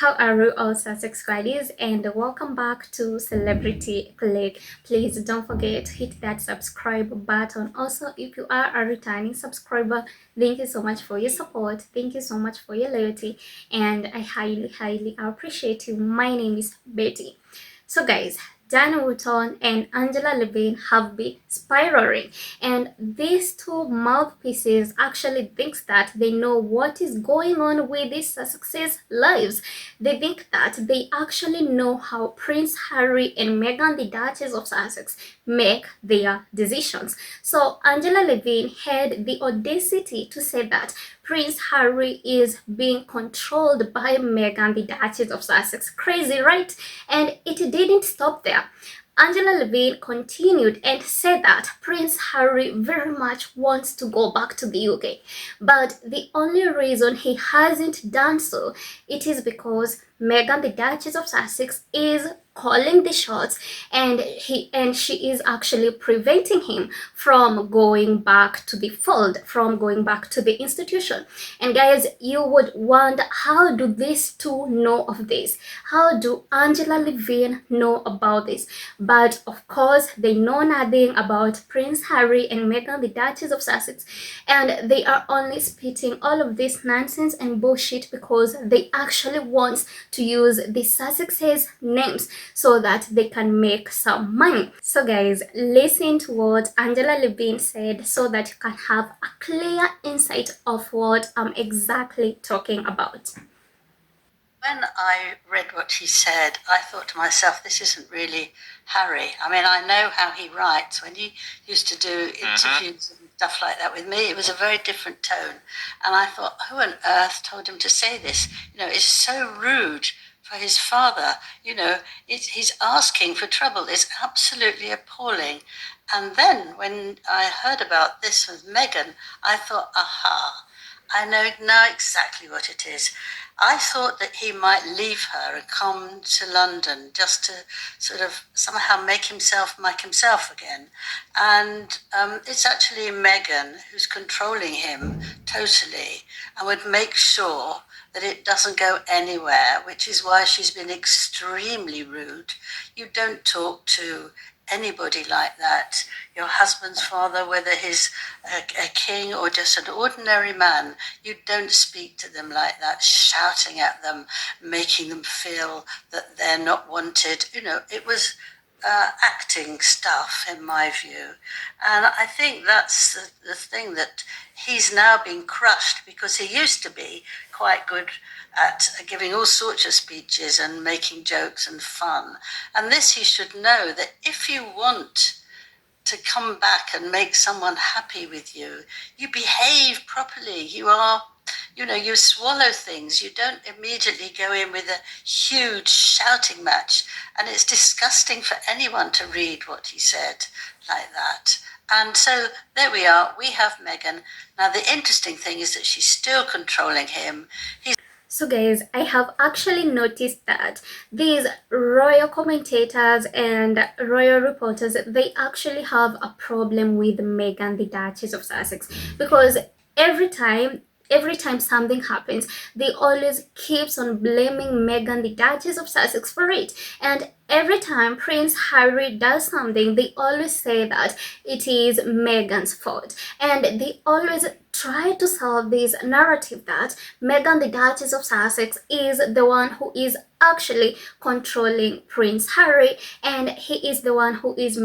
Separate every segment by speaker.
Speaker 1: How are you all Sussex squaddies, and welcome back to Celebrity Click. Please don't forget to hit that subscribe button. Also, if you are a returning subscriber, thank you so much for your support. Thank you so much for your loyalty, and I highly appreciate you. My name is Betty. So guys, Wooton and Angela Levin have been spiraling, and these two mouthpieces actually thinks that they know what is going on with these Sussex's lives. They think that they actually know how Prince Harry and Meghan, the Duchess of Sussex, make their decisions. So Angela Levin had the audacity to say that Prince Harry is being controlled by Meghan, the Duchess of Sussex. Crazy, right? And it didn't stop there. Angela Levin continued and said that Prince Harry very much wants to go back to the UK. But the only reason he hasn't done so, it is because Meghan, the Duchess of Sussex, is calling the shots, and she is actually preventing him from going back to the fold, from going back to the institution. And guys, you would wonder, how do these two know of this? How do Angela Levin know about this? But of course, they know nothing about Prince Harry and Meghan, the Duchess of Sussex, and they are only spitting all of this nonsense and bullshit because they actually want to use the Sussex's names so that they can make some money. So guys, listen to what Angela Levin said so that you can have a clear insight of what I'm exactly talking about.
Speaker 2: When I read what he said, I thought to myself, this isn't really Harry. I mean, I know how he writes. When he used to do interviews and stuff like that with me, it was a very different tone. And I thought, who on earth told him to say this? You know, it's so rude for his father. You know, he's asking for trouble. It's absolutely appalling. And then when I heard about this with Meghan, I thought, aha, I know now exactly what it is. I thought that he might leave her and come to London just to sort of somehow make himself again. And it's actually Meghan who's controlling him totally and would make sure that it doesn't go anywhere, which is why she's been extremely rude. You don't talk to anybody like that. Your husband's father, whether he's a king or just an ordinary man, you don't speak to them like that, shouting at them, making them feel that they're not wanted. You know, it was acting stuff, in my view. And I think that's the thing, that he's now been crushed, because he used to be quite good at giving all sorts of speeches and making jokes and fun. And this, he should know that if you want to come back and make someone happy with you, you behave properly. You are, you know, you swallow things. You don't immediately go in with a huge shouting match. And it's disgusting for anyone to read what he said like that. And so there we are. We have Meghan. Now, the interesting thing is that she's still controlling him.
Speaker 1: So guys, I have actually noticed that these royal commentators and royal reporters, they actually have a problem with Meghan, the Duchess of Sussex, because every time something happens, they always keeps on blaming Meghan, the Duchess of Sussex, for it. And every time Prince Harry does something, they always say that it is Meghan's fault. And they always try to solve this narrative that Meghan, the Duchess of Sussex, is the one who is actually controlling Prince Harry, and he is the one who is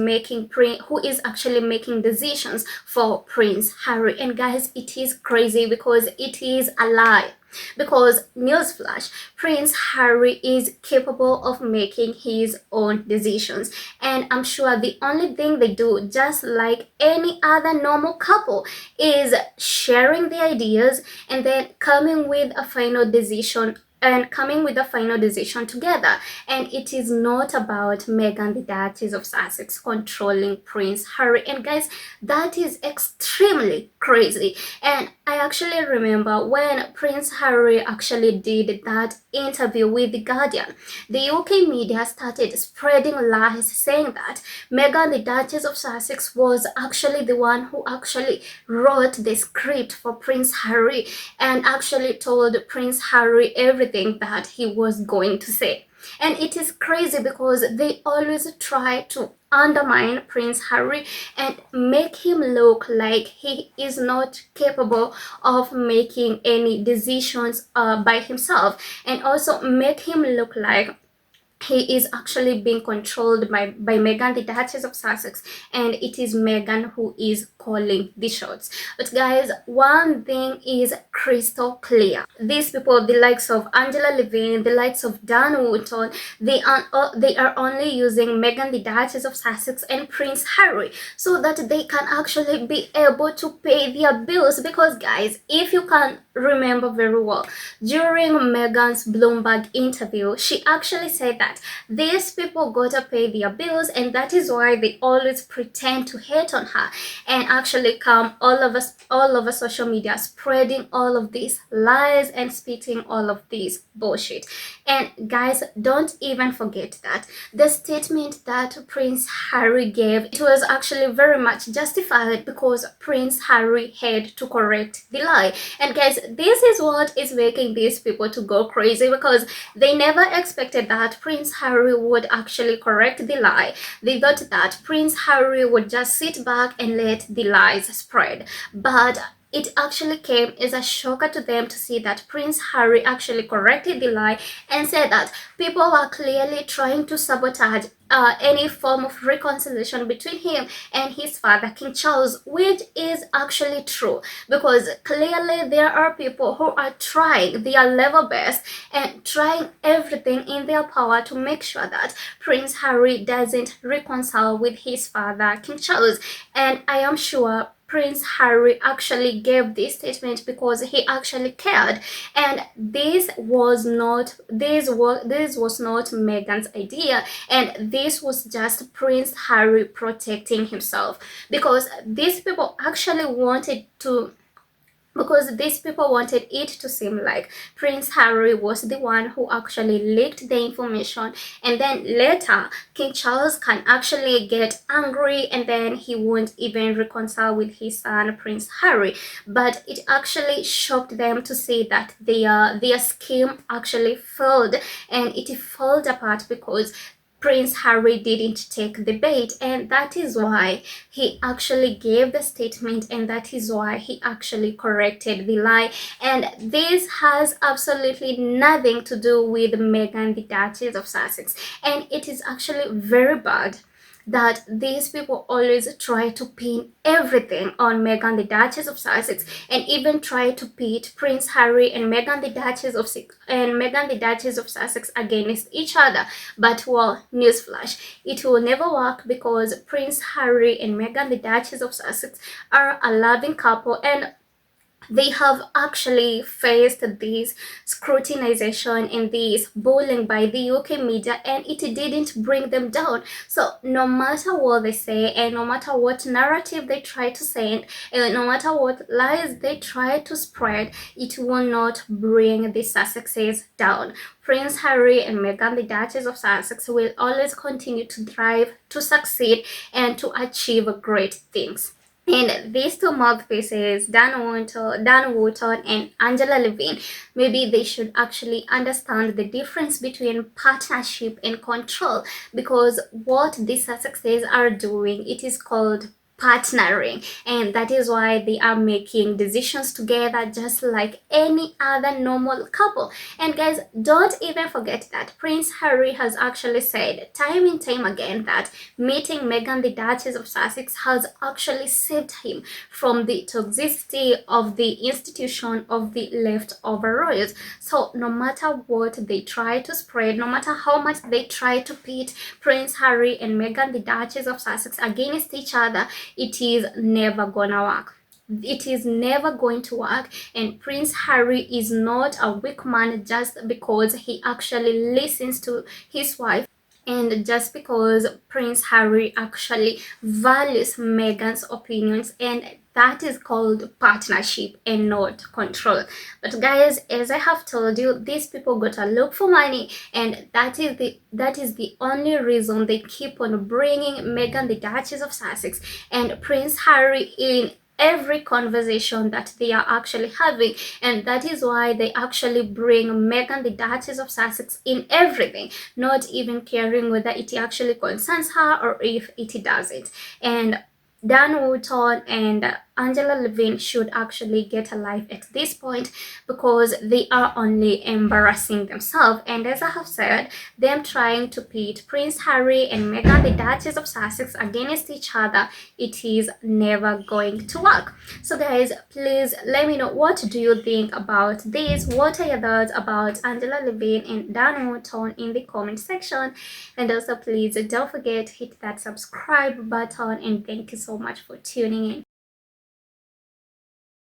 Speaker 1: actually making decisions for Prince Harry. And guys, it is crazy because it is a lie. Because, newsflash, Prince Harry is capable of making his own decisions, and I'm sure the only thing they do, just like any other normal couple, is sharing the ideas and then coming with a final decision together. And it is not about Meghan, the Duchess of Sussex, controlling Prince Harry. And guys, that is extremely crazy. And I actually remember when Prince Harry actually did that interview with The Guardian. The UK media started spreading lies saying that Meghan, the Duchess of Sussex, was actually the one who actually wrote the script for Prince Harry and actually told Prince Harry everything that he was going to say. And it is crazy because they always try to undermine Prince Harry and make him look like he is not capable of making any decisions by himself, and also make him look like he is actually being controlled by Meghan, the Duchess of Sussex, and it is Meghan who is calling the shots. But guys, one thing is crystal clear. These people, the likes of Angela Levin, the likes of Dan Wooton, they are only using Meghan, the Duchess of Sussex, and Prince Harry so that they can actually be able to pay their bills. Because guys, if you can remember very well, during Meghan's Bloomberg interview, she actually said that these people gotta pay their bills, and that is why they always pretend to hate on her and actually come all over social media spreading all of these lies and spitting all of this bullshit. And guys, don't even forget that the statement that Prince Harry gave, it was actually very much justified because Prince Harry had to correct the lie. And guys, this is what is making these people to go crazy, because they never expected that Prince Harry would actually correct the lie. They thought that Prince Harry would just sit back and let the lies spread. But it actually came as a shocker to them to see that Prince Harry actually corrected the lie and said that people were clearly trying to sabotage any form of reconciliation between him and his father, King Charles, which is actually true, because clearly there are people who are trying their level best and trying everything in their power to make sure that Prince Harry doesn't reconcile with his father, King Charles. And I am sure Prince Harry actually gave this statement because he actually cared, and this was not Meghan's idea, and this was just Prince Harry protecting himself, because these people actually wanted to because these people wanted it to seem like Prince Harry was the one who actually leaked the information, and then later King Charles can actually get angry and then he won't even reconcile with his son Prince Harry. But it actually shocked them to see that their scheme actually failed, and it fell apart because Prince Harry didn't take the bait, and that is why he actually gave the statement, and that is why he actually corrected the lie. And this has absolutely nothing to do with Meghan, the Duchess of Sussex, and it is actually very bad that these people always try to pin everything on Meghan, the Duchess of Sussex, and even try to pit Prince Harry and Meghan, the Duchess of Sussex against each other. But well, newsflash, it will never work, because Prince Harry and Meghan, the Duchess of Sussex, are a loving couple, and they have actually faced this scrutinization and this bullying by the UK media, and it didn't bring them down. So no matter what they say, and no matter what narrative they try to send, and no matter what lies they try to spread, it will not bring the Sussexes down. Prince Harry and Meghan, the Duchess of Sussex, will always continue to thrive, to succeed, and to achieve great things. And these two mouthpieces, Dan Wooton and Angela Levin, maybe they should actually understand the difference between partnership and control, because what these Sussexes are doing, it is called partnering, and that is why they are making decisions together just like any other normal couple. And guys, don't even forget that Prince Harry has actually said time and time again that meeting Meghan, the Duchess of Sussex, has actually saved him from the toxicity of the institution of the leftover royals. So no matter what they try to spread, no matter how much they try to pit Prince Harry and Meghan, the Duchess of Sussex, against each other, it is never gonna work. It is never going to work, and Prince Harry is not a weak man just because he actually listens to his wife And just because Prince Harry actually values Meghan's opinions, and that is called partnership and not control. But guys, as I have told you, these people gotta look for money, and that is the only reason they keep on bringing Meghan, the Duchess of Sussex, and Prince Harry in every conversation that they are actually having. And that is why they actually bring Meghan, the Duchess of Sussex, in everything, not even caring whether it actually concerns her or if it doesn't. And Dan Wooton and Angela Levin should actually get a life at this point, because they are only embarrassing themselves. And as I have said, them trying to pit Prince Harry and Meghan, the Duchess of Sussex, against each other, it is never going to work. So guys, please let me know, what do you think about this? What are your thoughts about Angela Levin and Dan Wooton in the comment section? And also please don't forget, hit that subscribe button, and thank you so much for tuning in.